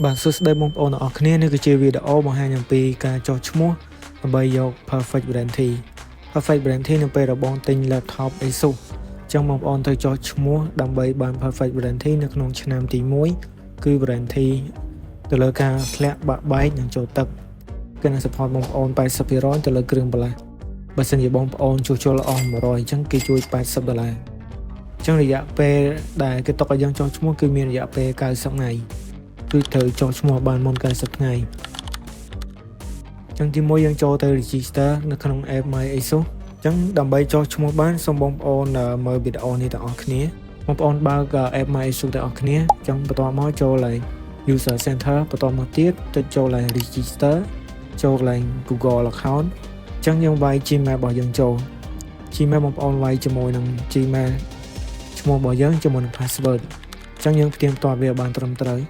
បាទសួស្តីបងប្អូនទាំងអស់គ្នានេះគឺជាវីដេអូបង្ហាញអំពីការចុះឈ្មោះដើម្បីយក Perfect Guarantee នៅពេលដែលបងទិញ laptop Asus អញ្ចឹងបងប្អូនត្រូវចុះឈ្មោះដើម្បីបាន Perfect Guarantee នៅក្នុងឆ្នាំទី1គឺ Guarantee ទៅលើការធ្លាក់បាក់បែកនិងចូលទឹកគេនឹង support បងប្អូន 80% ទៅលើគ្រឿងបន្លាស់បើសិនជាបងប្អូនជួសជុលអស់ 100 អញ្ចឹងគេជួយ$80 អញ្ចឹងរយៈពេលដែលគេទុកឲ្យយើងចុះឈ្មោះគឺមានរយៈពេល90ថ្ងៃគឺត្រូវចុះឈ្មោះបានមុន90ថ្ងៃអញ្ចឹងទីមួយយើងចូលទៅ register នៅក្នុង app My Asus អញ្ចឹងដើម្បីចុះឈ្មោះបានសូមបងប្អូនមើលវីដេអូនេះទាំងអស់គ្នាបងប្អូនបើក app My Asus ទាំងអស់គ្នាអញ្ចឹងបន្ទាប់មកចូលឡើង user center បន្ទាប់មកទៀតទៅចូលឡើង register ចូលឡើង Google account អញ្ចឹងយើងវាយ Gmail របស់យើងចូល Gmail បងប្អូនវាយជាមួយនឹង Gmail ឈ្មោះរបស់យើងជាមួយនឹង password អញ្ចឹងយើងផ្ទៀងផ្ទាត់វាបានត្រឹមត្រូវ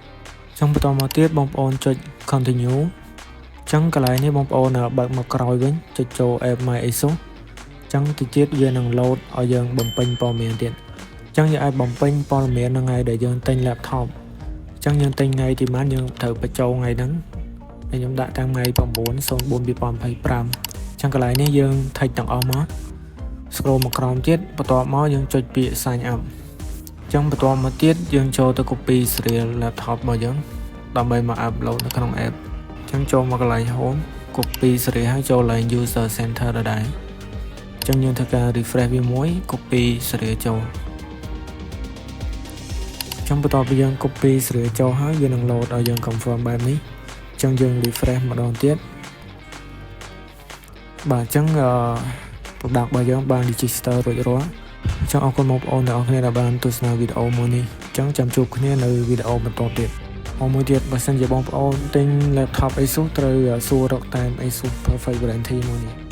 ចុងបន្តមកទៀតបងប្អូនចុច continue អញ្ចឹងកន្លែងនេះបងប្អូនបើកមកក្រោយវិញចុចចូល app My Asus អញ្ចឹងតិចទៀតវានឹង load ឲ្យយើងបំពេញព័ត៌មានទៀតអញ្ចឹងយើងអាចបំពេញព័ត៌មាននៅថ្ងៃដែលយើងទិញ laptop អញ្ចឹងយើងទិញថ្ងៃទីប៉ុន្មានយើងត្រូវបញ្ចូលថ្ងៃហ្នឹងហើយខ្ញុំដាក់តាំងថ្ងៃ9/04/2025 អញ្ចឹងកន្លែងនេះយើង take ទាំងអស់មក scroll មកក្រោមទៀតបន្ទាប់មកយើងចុចពាក្យ sign up អញ្ចឹងបន្ទាប់មកទៀតយើងចូលទៅ copy serial laptop របស់យើងដើម្បីមក upload នៅក្នុង app អញ្ចឹងចូលមកកន្លែង home copy serial ហើយចូលឡើង user center ដដែលអញ្ចឹងយើងធ្វើការ refresh វាមួយ copy serial ចូលអញ្ចឹងបន្ទាប់ពីយើង copy serial ចូលហើយវានឹង load ឲ្យយើង confirm បែបនេះអញ្ចឹងយើង refresh ម្ដងទៀតបាទអញ្ចឹងproduct របស់យើងបាន register រួចរាល់អញ្ចឹងអរគុណបងប្អូនទាំងអស់គ្នាដែលបានទស្សនាវីដេអូមួយនេះអញ្ចឹងចាំជួបគ្នានៅវីដេអូបន្តទៀតមួយទៀតបើសិនជាបងប្អូនទិញ laptop Asus ត្រូវសួររកតាម Asus Perfect Guarantee មួយនេះ